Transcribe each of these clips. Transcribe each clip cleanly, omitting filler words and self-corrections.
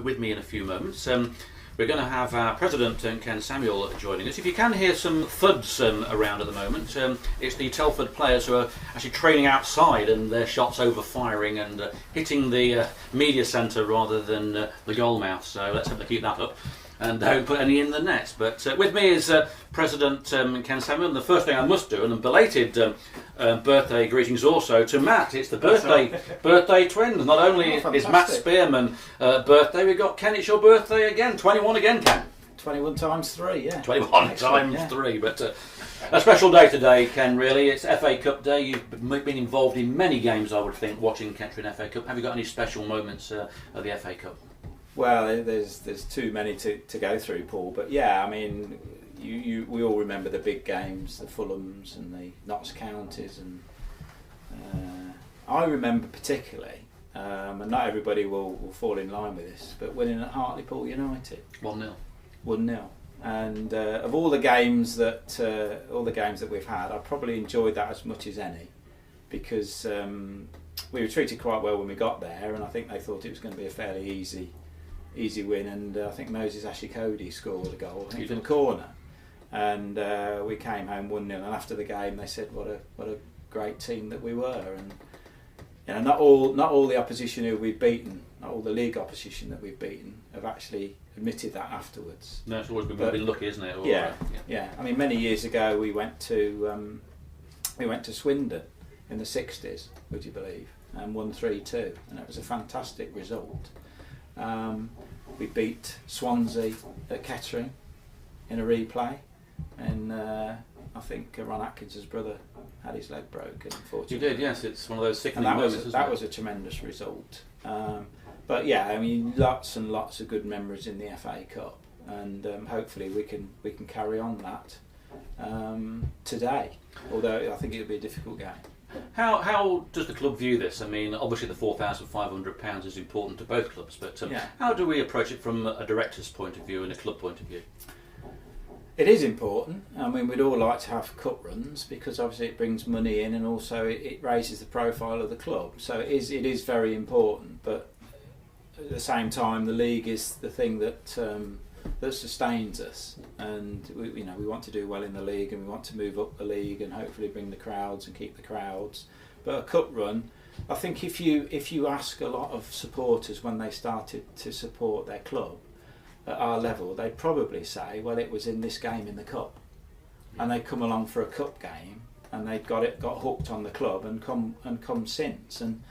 With me in a few moments. We're going to have our President, Ken Samuel, joining us. If you can hear some thuds around at the moment, it's the Telford players who are actually training outside and their shots over-firing and hitting the media centre rather than the goalmouth. So let's hope they keep that up and don't put any in the net. But with me is President Ken Samuel, and the first thing I must do, and a belated birthday greetings also to Matt. It's the birthday twins. Not only is Matt Spearman birthday, we've got Ken, it's your birthday again. 21 again, Ken. 21 times 3, yeah. 21 times 3, but a special day today, Ken, really. It's FA Cup day. You've been involved in many games, I would think, watching Kettering FA Cup. Have you got any special moments of the FA Cup? Well, there's too many to go through, Paul, but yeah, I mean, we all remember the big games, the Fulhams and the Notts Counties, and I remember particularly, and not everybody will fall in line with this, but winning at Hartlepool United 1-0. 1-0, and of all the games that we've had, I probably enjoyed that as much as any, because we were treated quite well when we got there, and I think they thought it was going to be a fairly easy win, and I think Moses Ashikodi scored a goal, I think from the corner, and we came home 1-0, and after the game they said what a great team that we were, and you know, not all the opposition who we've beaten, not all the league opposition that we've beaten have actually admitted that afterwards. No, it's always been lucky, isn't it? Or, yeah. I mean, many years ago we went to Swindon in the 60s, would you believe, and won 3-2, and it was a fantastic result. We beat Swansea at Kettering in a replay, and I think Ron Atkins's brother had his leg broken, unfortunately. He did, yes. It's one of those sickening moments. That was a tremendous result. But yeah, I mean, lots and lots of good memories in the FA Cup, and hopefully we can carry on that today. Although I think it'll be a difficult game. How does the club view this? I mean, obviously the £4,500 is important to both clubs, but how do we approach it from a director's point of view and a club point of view? It is important. I mean, we'd all like to have cup runs because obviously it brings money in, and also it raises the profile of the club. So it is very important. But at the same time, the league is the thing that sustains us, and we want to do well in the league, and we want to move up the league and hopefully bring the crowds and keep the crowds. But a cup run, I think if you ask a lot of supporters when they started to support their club at our level, they'd probably say, well, it was in this game in the cup, and they'd come along for a cup game and they'd got hooked on the club and come since. And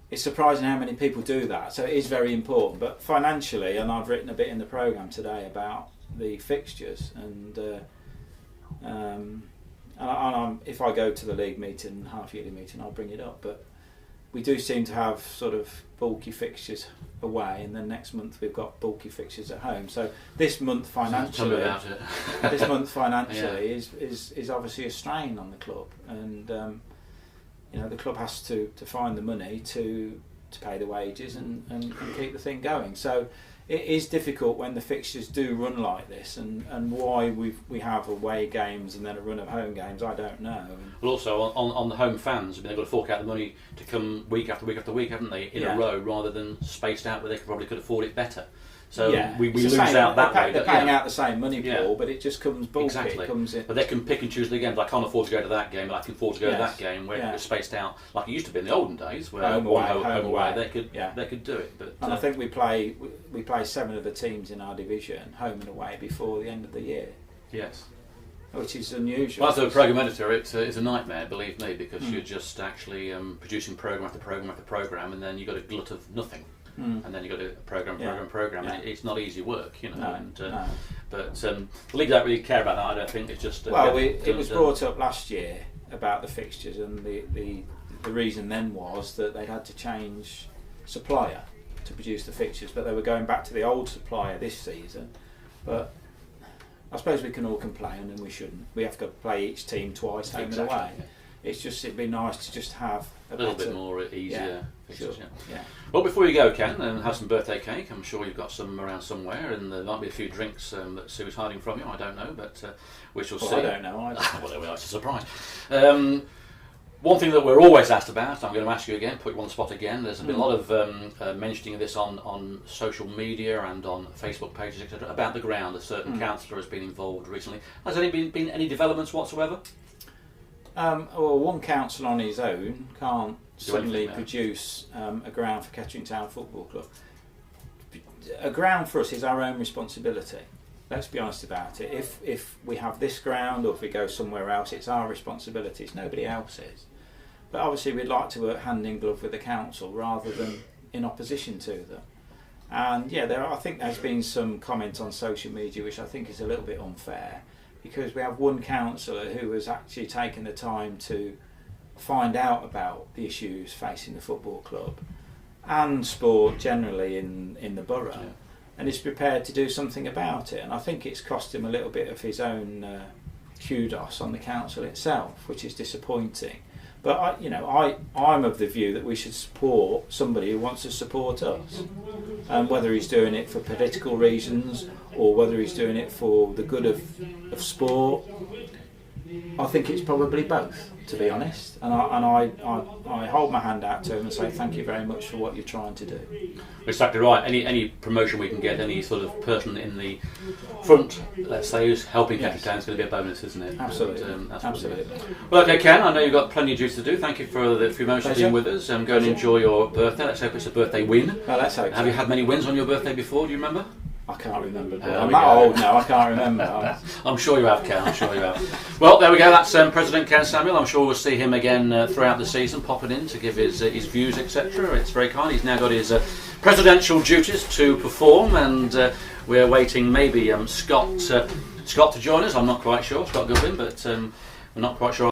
it's surprising how many people do that. So it is very important. But financially, and I've written a bit in the programme today about the fixtures, and if I go to the league meeting, half-yearly meeting, I'll bring it up. But we do seem to have sort of bulky fixtures away, and then next month we've got bulky fixtures at home. So this month financially, is obviously a strain on the club, and the club has to find the money to pay the wages and keep the thing going. So it is difficult when the fixtures do run like this, and why we have away games and then a run of home games, I don't know. Well, also on the home fans, I mean, they've got to fork out the money to come week after week after week, haven't they, in a row, rather than spaced out where they probably could afford it better. So we lose out that way. They're paying out the same money, Paul, but it just comes bulky. Exactly. It comes in. But they can pick and choose the games. I can't afford to go to that game, but I can afford to go to that game where it's spaced out, like it used to be in the olden days, where home away, they could do it. But and I think we play 7 of the teams in our division, home and away, before the end of the year. Yes. Which is unusual. Well, as a programme editor, it's a nightmare, believe me, because you're just actually producing programme after programme after programme, and then you've got a glut of nothing. And then you've got a programme. And it's not easy work, No. But the league don't really care about that. I don't think. It's just it was brought up last year about the fixtures, and the reason then was that they had to change supplier to produce the fixtures, but they were going back to the old supplier this season. But I suppose we can all complain, and we shouldn't. We have to play each team twice, home and away. Yeah. It'd be nice to just have a little bit more easier fixtures. Sure. Well, before you go, Ken, and have some birthday cake. I'm sure you've got some around somewhere, and there might be a few drinks that Sue's hiding from you. I don't know, but we shall see. I don't know either. Well, there we are. It's a surprise. One thing that we're always asked about, I'm going to ask you again, put you on the spot again. There's been a lot of mentioning of this on social media and on Facebook pages, etc., about the ground. A certain councillor has been involved recently. Has there been any developments whatsoever? Well, one council on his own can't suddenly anything, no. produce a ground for Kettering Town Football Club. A ground for us is our own responsibility. Let's be honest about it. If we have this ground or if we go somewhere else, it's our responsibility. It's nobody else's. But obviously we'd like to work hand in glove with the council rather than in opposition to them. And yeah, I think there's been some comment on social media which I think is a little bit unfair, because we have one councillor who has actually taken the time to find out about the issues facing the football club and sport generally in the borough. Yeah. And is prepared to do something about it, and I think it's cost him a little bit of his own kudos on the council itself, which is disappointing. But I'm of the view that we should support somebody who wants to support us, and whether he's doing it for political reasons or whether he's doing it for the good of sport, I think it's probably both, to be honest. And I hold my hand out to him and say thank you very much for what you're trying to do. Exactly right. Any promotion we can get, any sort of person in the front, let's say, who's helping Kettering Town is going to be a bonus, isn't it? Absolutely. And, Absolutely. Well, okay, Ken, I know you've got plenty of duties to do. Thank you for the few moments of being with us. Go and enjoy your birthday. Let's hope it's a birthday win. Well, let's hope. Have you had many wins on your birthday before? Do you remember? I can't remember. I'm that old now. I can't remember. I'm sure you have, Ken. I'm sure you have. Well, there we go. That's President Ken Samuel. I'm sure we'll see him again throughout the season, popping in to give his views, etc. It's very kind. He's now got his presidential duties to perform, and we're waiting maybe Scott to join us. I'm not quite sure, Scott Goodwin, but we're not quite sure.